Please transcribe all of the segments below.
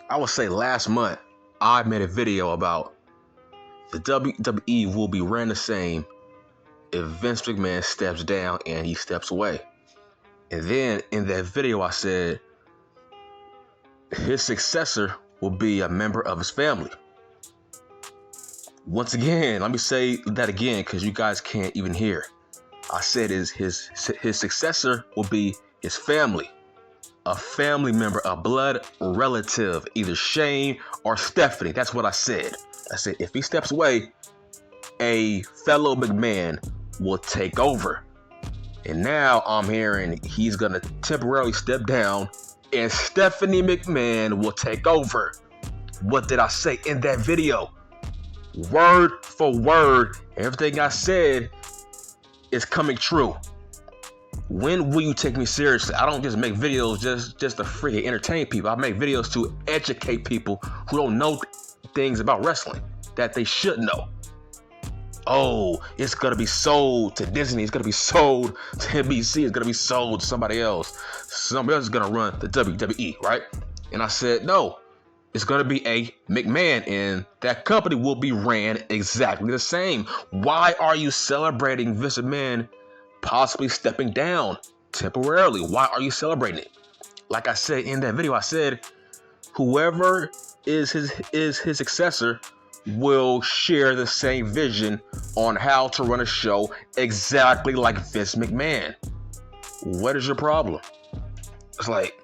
I would say last month, I made a video about the WWE will be ran the same if Vince McMahon steps down and he steps away. And then in that video, I said his successor will be a member of his family. Once again, let me say that again because you guys can't even hear. I said his successor will be his family. A family member, a blood relative, either Shane or Stephanie. That's what I said. I said if he steps away, a fellow McMahon will take over. And now I'm hearing he's going to temporarily step down and Stephanie McMahon will take over. What did I say in that video? Word for word, everything I said is coming true. When will you take me seriously? I don't just make videos just to freaking entertain people. I make videos to educate people who don't know things about wrestling that they should know. Oh, it's going to be sold to Disney. It's going to be sold to NBC. It's going to be sold to somebody else. Somebody else is going to run the WWE, right? And I said, no, it's going to be a McMahon, and that company will be ran exactly the same. Why are you celebrating Vince McMahon possibly stepping down temporarily? Why are you celebrating it? Like I said in that video, I said whoever is his successor will share the same vision on how to run a show exactly like Vince McMahon. What is your problem? It's like,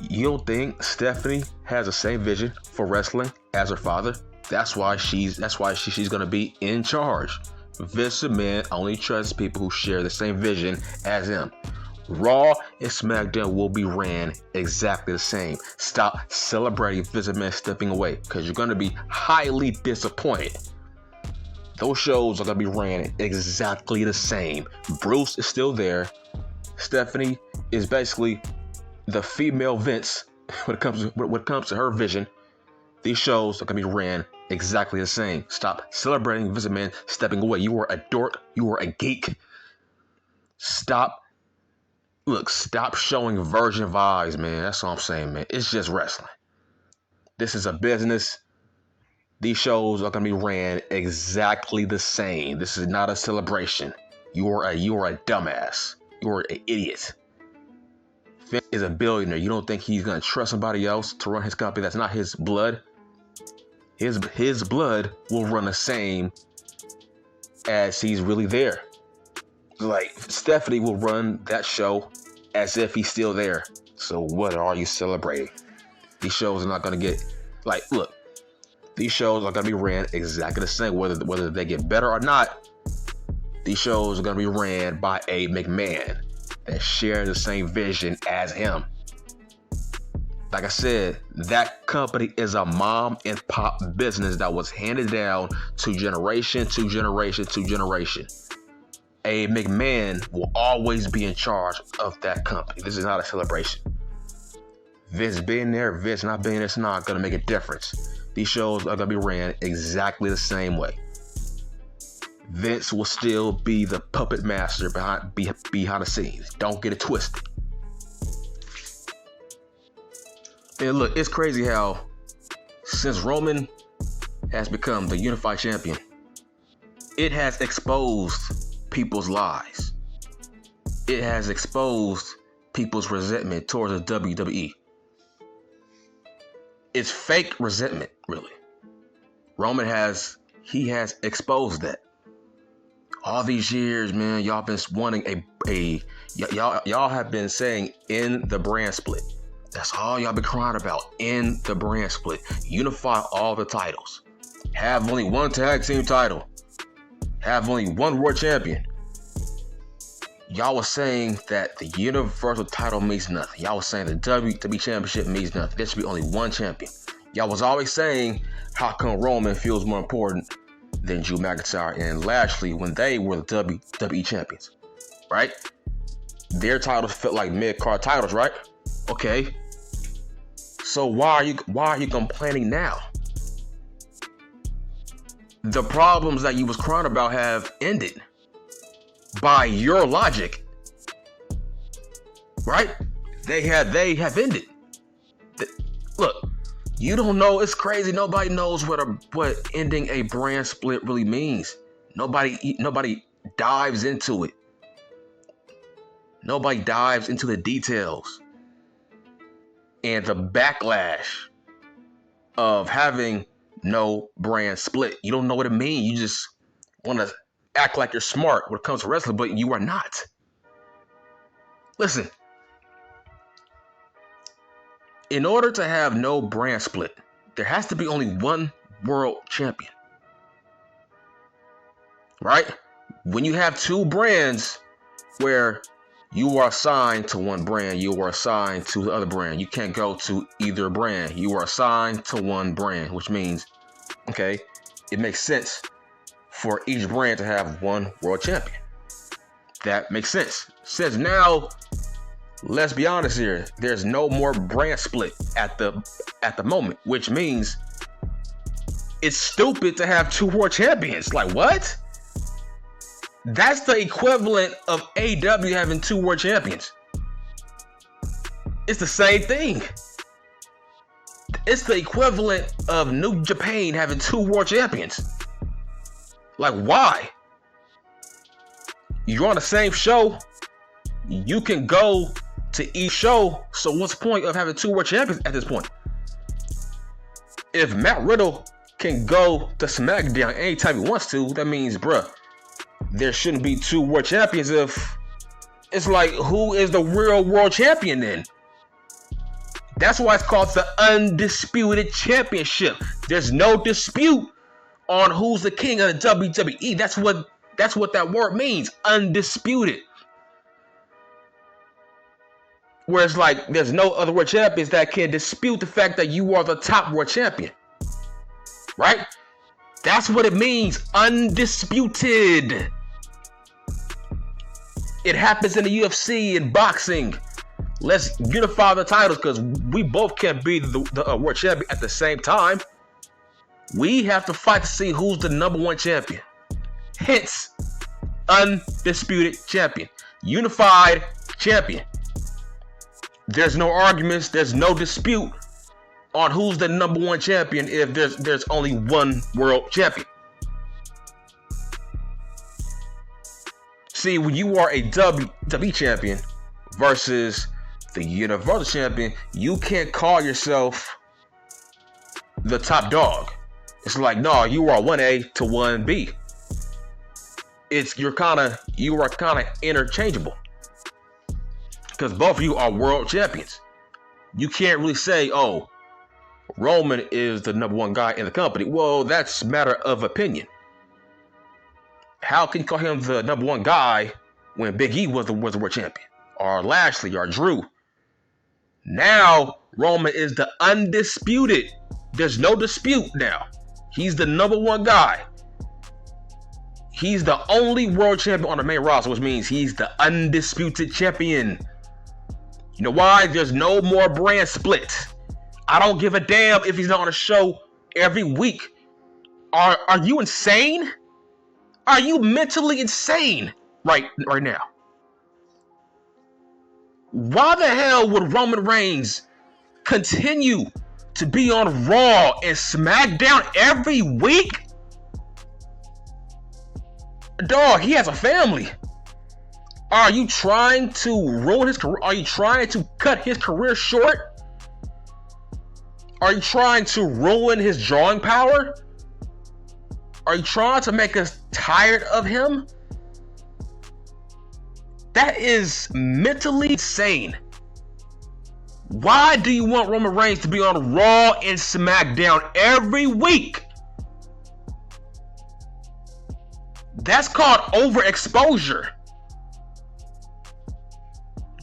you don't think Stephanie has the same vision for wrestling as her father? That's why she's gonna be in charge. Vince McMahon only trusts people who share the same vision as him. Raw and SmackDown will be ran exactly the same. Stop celebrating Vince McMahon stepping away because you're going to be highly disappointed. Those shows are going to be ran exactly the same. Bruce is still there. Stephanie is basically the female Vince when it comes to her vision. These shows are going to be ran exactly the same. Stop celebrating Vince McMahon stepping away. You are a dork. You are a geek. Stop showing virgin vibes, man. That's all I'm saying, man. It's just wrestling. This is a business. These shows are going to be ran exactly the same. This is not a celebration. You are a dumbass. You are an idiot. Vince is a billionaire. You don't think he's going to trust somebody else to run his company that's not his blood? His blood will run the same as he's really there. Like, Stephanie will run that show as if he's still there. So what are you celebrating? These shows are not going to get, like, look, these shows are going to be ran exactly the same. Whether they get better or not, these shows are going to be ran by a McMahon that shares the same vision as him. Like I said, that company is a mom and pop business that was handed down to generation to generation to generation. A McMahon will always be in charge of that company. This is not a celebration. Vince being there, Vince not being there, it's not going to make a difference. These shows are going to be ran exactly the same way. Vince will still be the puppet master behind the scenes. Don't get it twisted. And look, it's crazy how since Roman has become the unified champion, it has exposed people's lies. It has exposed people's resentment towards the WWE. It's fake resentment, really. Roman has exposed that. All these years, man, y'all been wanting y'all have been saying in the brand split. That's all y'all been crying about, in the brand split. Unify all the titles. Have only one tag team title. Have only one world champion. Y'all was saying that the universal title means nothing. Y'all was saying the WWE championship means nothing. There should be only one champion. Y'all was always saying how come Roman feels more important than Drew McIntyre and Lashley when they were the WWE champions, right? Their titles felt like mid-card titles, right? Okay. So why are you complaining now? The problems that you was crying about have ended. By your logic, right? They have ended. Look, you don't know. It's crazy. Nobody knows what ending a brand split really means. Nobody dives into it. Nobody dives into the details and the backlash of having no brand split. You don't know what it means. You just want to act like you're smart when it comes to wrestling, but you are not. Listen, in order to have no brand split, there has to be only one world champion. Right? When you have two brands where you are assigned to one brand, you are assigned to the other brand. You can't go to either brand. You are assigned to one brand, which means, okay, it makes sense for each brand to have one world champion. That makes sense. Since now, let's be honest here, there's no more brand split at the moment, which means it's stupid to have two world champions. Like, what? That's the equivalent of AEW having two world champions. It's the same thing. It's the equivalent of New Japan having two world champions. Like, why? You're on the same show. You can go to each show. So what's the point of having two world champions at this point? If Matt Riddle can go to SmackDown anytime he wants to, that means, bruh, there shouldn't be two world champions. If it's like, who is the real world champion then? That's why it's called the Undisputed Championship. There's no dispute on who's the king of the WWE. That's what that word means, undisputed. Whereas, like, there's no other world champions that can dispute the fact that you are the top world champion. Right? That's what it means, undisputed. It happens in the UFC, in boxing. Let's unify the titles because we both can't be the world champion at the same time. We have to fight to see who's the number one champion. Hence, undisputed champion. Unified champion. There's no arguments. There's no dispute on who's the number one champion if there's only one world champion. See, when you are a WWE champion versus the Universal champion, you can't call yourself the top dog. It's like, no, you are 1A to 1B. You are kind of interchangeable because both of you are world champions. You can't really say, oh, Roman is the number one guy in the company. Well, that's a matter of opinion. How can you call him the number one guy when Big E was the world champion? Or Lashley or Drew? Now, Roman is the undisputed. There's no dispute now. He's the number one guy. He's the only world champion on the main roster, which means he's the undisputed champion. You know why? There's no more brand split. I don't give a damn if he's not on a show every week. Are you insane? Are you mentally insane right now? Why the hell would Roman Reigns continue to be on Raw and SmackDown every week? Dog, he has a family. Are you trying to ruin his career? Are you trying to cut his career short? Are you trying to ruin his drawing power? Are you trying to make us tired of him? That is mentally insane. Why do you want Roman Reigns to be on Raw and SmackDown every week? That's called overexposure.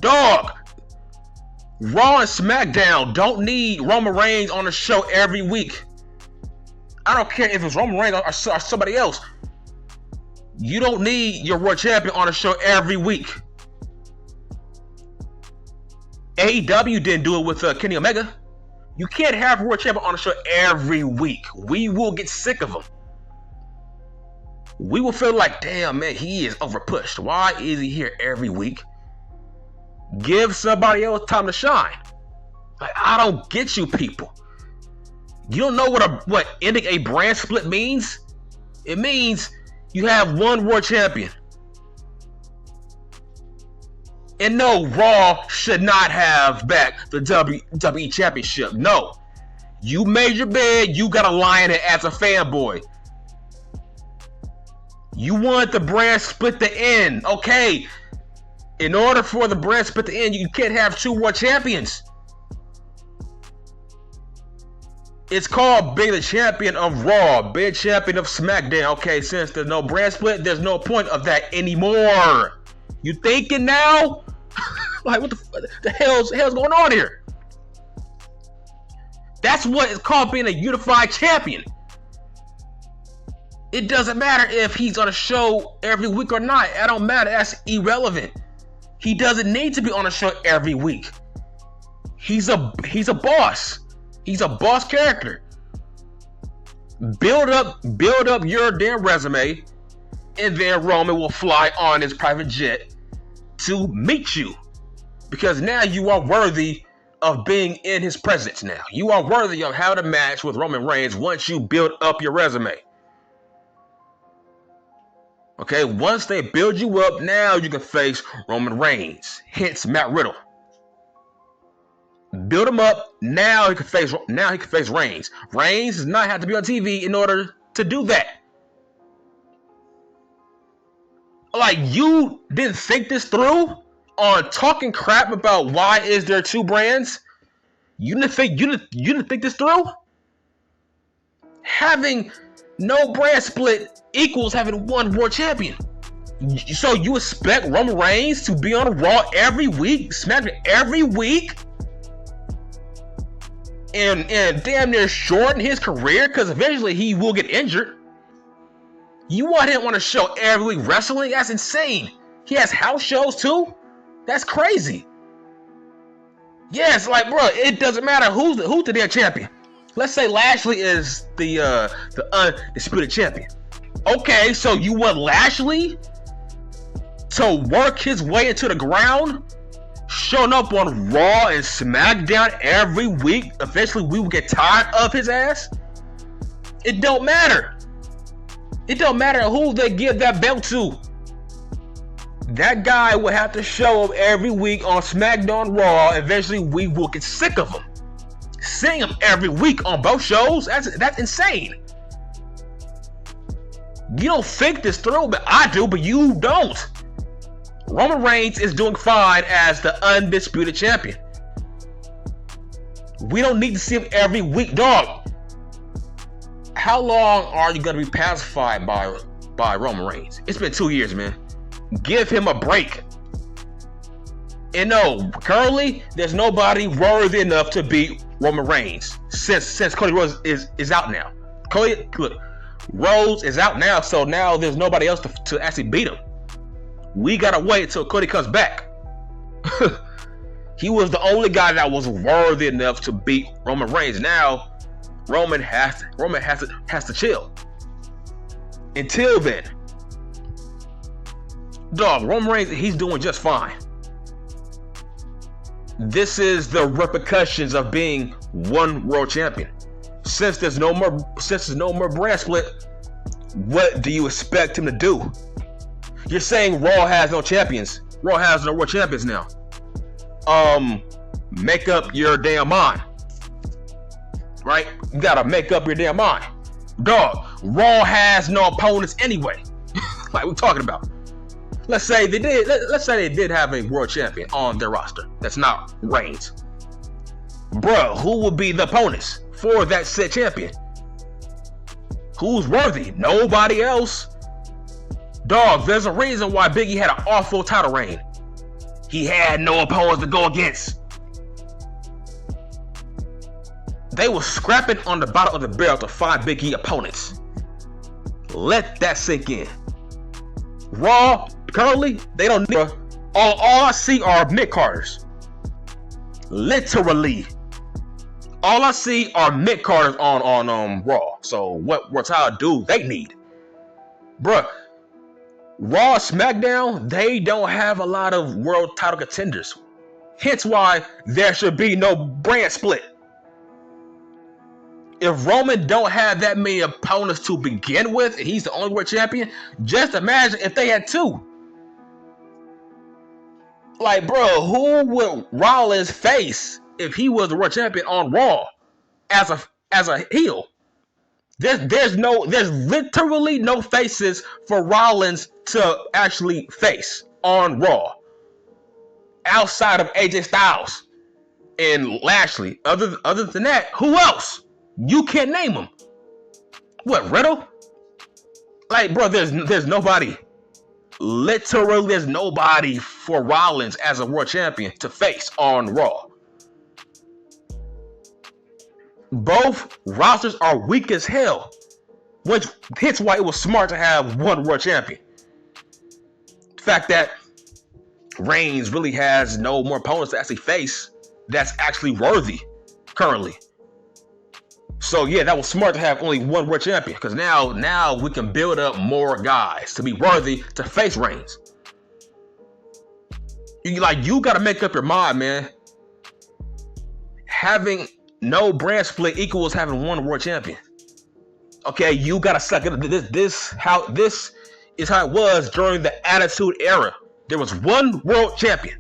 Dog, Raw and SmackDown don't need Roman Reigns on the show every week. I don't care if it's Roman Reigns or somebody else. You don't need your world champion on the show every week. AEW didn't do it with Kenny Omega. You can't have a world champion on the show every week. We will get sick of him. We will feel like, damn, man, he is overpushed. Why is he here every week? Give somebody else time to shine. Like, I don't get you people. You don't know what ending a brand split means? It means you have one world champion. And no, Raw should not have back the WWE Championship. No. You made your bed, you got to lie in it as a fanboy. You want the brand split to end. Okay. In order for the brand split to end, you can't have two world champions. It's called being the champion of Raw, being champion of SmackDown. Okay, since there's no brand split, there's no point of that anymore. You thinking now? Like, what the hell's going on here? That's what it's called being a unified champion. It doesn't matter if he's on a show every week or not. It don't matter. That's irrelevant. He doesn't need to be on a show every week. He's a boss. He's a boss character. Build up your damn resume, and then Roman will fly on his private jet to meet you. Because now you are worthy of being in his presence now. You are worthy of having a match with Roman Reigns once you build up your resume. Okay, once they build you up, now you can face Roman Reigns. Hence Matt Riddle. Build him up, now he can face Reigns. Reigns does not have to be on TV in order to do that. Like, you didn't think this through on talking crap about why is there two brands? You didn't think this through? Having no brand split equals having one world champion. So you expect Roman Reigns to be on Raw every week, SmackDown every week, and damn near shorten his career because eventually he will get injured? You want him on a show every week wrestling? That's insane. He has house shows too? That's crazy. Yes, like, bro, it doesn't matter who's the damn champion. Let's say Lashley is the Undisputed champion. Okay, so you want Lashley to work his way into the ground, showing up on Raw and SmackDown every week? Eventually we will get tired of his ass? It don't matter. It don't matter who they give that belt to. That guy will have to show up every week on SmackDown, Raw. Eventually we will get sick of him. Seeing him every week on both shows, that's insane. You don't think this through, but I do, but you don't. Roman Reigns is doing fine as the Undisputed champion. We don't need to see him every week, dog. How long are you going to be pacified by Roman Reigns? It's been 2 years, man. Give him a break. And no, currently, there's nobody worthy enough to beat Roman Reigns since Cody Rhodes is out now. Rhodes is out now, so now there's nobody else to actually beat him. We gotta wait till Cody comes back. He was the only guy that was worthy enough to beat Roman Reigns. Now, Roman has to chill. Until then, dog, Roman Reigns, he's doing just fine. This is the repercussions of being one world champion. Since there's no more brand split, what do you expect him to do? You're saying Raw has no champions. Raw has no world champions now. Make up your damn mind. Right? You gotta make up your damn mind. Dog, Raw has no opponents anyway. Like we're talking about. Let's say they did have a world champion on their roster. That's not Reigns. Bruh, who would be the opponents for that said champion? Who's worthy? Nobody else. Dog, there's a reason why Big E had an awful title reign. He had no opponents to go against. They were scrapping on the bottom of the barrel to find Big E opponents. Let that sink in. Raw, currently, they don't need. All I see are mid-carders. Literally. All I see are mid-carders on Raw. So what title do they need? Bruh, Raw, SmackDown, they don't have a lot of world title contenders. Hence why there should be no brand split. If Roman don't have that many opponents to begin with, and he's the only world champion, just imagine if they had two. Like, bro, who would Rollins face if he was the world champion on Raw as a heel? There's literally no faces for Rollins to actually face on Raw outside of AJ Styles and Lashley. Other than that, who else? You can't name them. What, Riddle? Like, bro, there's nobody. Literally, there's nobody for Rollins as a world champion to face on Raw. Both rosters are weak as hell, which hence why it was smart to have one world champion. The fact that Reigns really has no more opponents to actually face that's actually worthy currently. So yeah, that was smart to have only one world champion, because now we can build up more guys to be worthy to face Reigns. You gotta make up your mind, man. Having no brand split equals having one world champion. Okay, you gotta suck it. This is how it was during the Attitude Era. There was one world champion.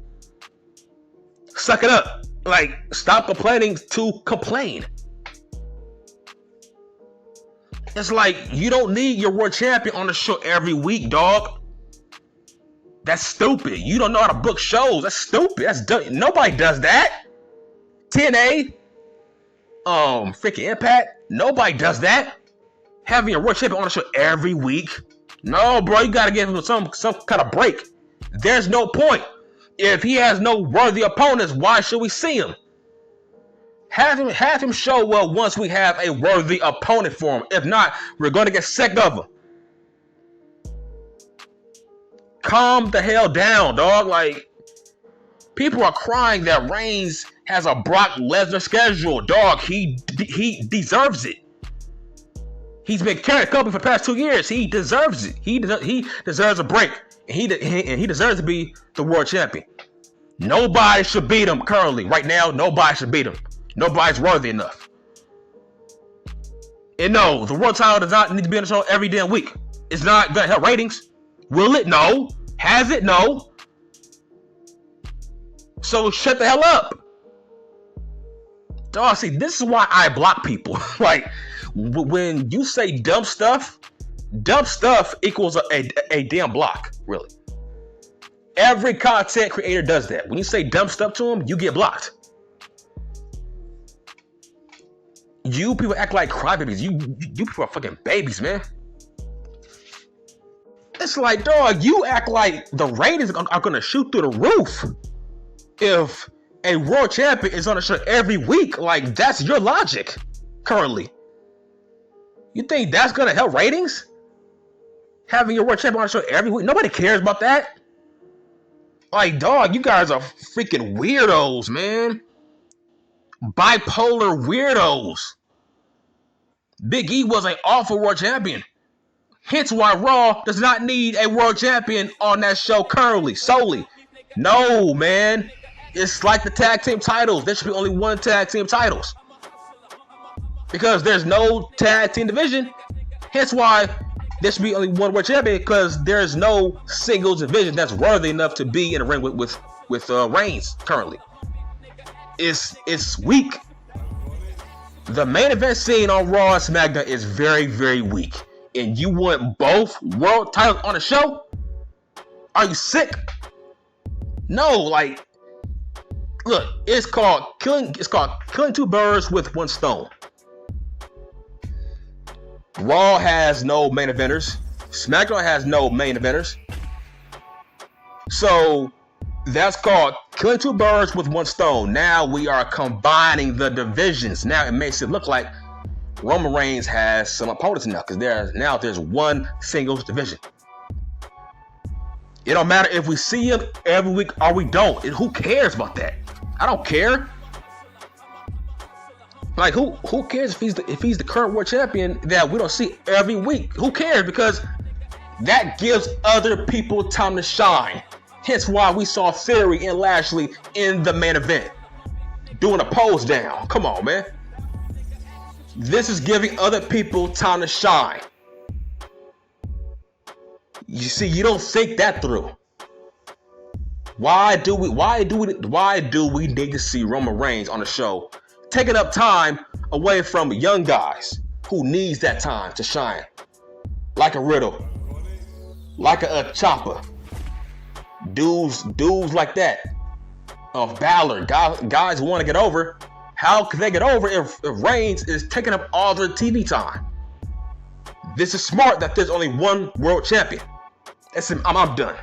Suck it up. Like, stop complaining to complain. It's like, you don't need your world champion on the show every week, dog. That's stupid. You don't know how to book shows. That's stupid. That's dumb. Nobody does that. TNA, freaking Impact. Nobody does that. Having your world champion on the show every week. No, bro, you gotta give him some kind of break. There's no point. If he has no worthy opponents, why should we see him? Have him show up once we have a worthy opponent for him. If not, we're going to get sick of him. Calm the hell down, dog. Like, people are crying that Reigns has a Brock Lesnar schedule. Dog, he deserves it. He's been carrying the company for the past 2 years. He deserves it. He deserves a break. And he deserves to be the world champion. Nobody should beat him currently. Right now, nobody should beat him. Nobody's worthy enough. And no, the world title does not need to be on the show every damn week. It's not going to help ratings. Will it? No. Has it? No. So shut the hell up. Dog, see, this is why I block people. Like, when you say dumb stuff equals a damn block, really. Every content creator does that. When you say dumb stuff to them, you get blocked. You people act like crybabies. You people are fucking babies, man. It's like, dog, you act like the ratings are gonna shoot through the roof if a world champion is on a show every week. Like, that's your logic currently. You think that's gonna help ratings? Having your world champion on a show every week? Nobody cares about that. Like, dog, you guys are freaking weirdos, man. Bipolar weirdos. Big E was an awful world champion. Hence why Raw does not need a world champion on that show currently, solely. No, man. It's like the tag team titles. There should be only one tag team titles. Because there's no tag team division. Hence why there should be only one world champion, because there's no singles division that's worthy enough to be in a ring with Reigns currently. It's weak. The main event scene on Raw and SmackDown is very, very weak. And you want both world titles on the show? Are you sick? No, like, look, it's called killing two birds with one stone. Raw has no main eventers. SmackDown has no main eventers. So that's called killing two birds with one stone. Now we are combining the divisions. Now it makes it look like Roman Reigns has some opponents now, because there's one singles division. It don't matter if we see him every week or we don't. Who cares about that? I don't care. Like, who cares if he's the current world champion that we don't see every week? Who cares? Because that gives other people time to shine. Hence why we saw Theory and Lashley in the main event doing a pose down. Come on, man. This is giving other people time to shine. You see, you don't think that through. Why do we need to see Roman Reigns on the show taking up time away from young guys who needs that time to shine? Like a Riddle, like a Ciampa, dudes like that, of Balor, guys who want to get over. How can they get over if Reigns is taking up all their TV time? This is smart that there's only one world champion. I'm done.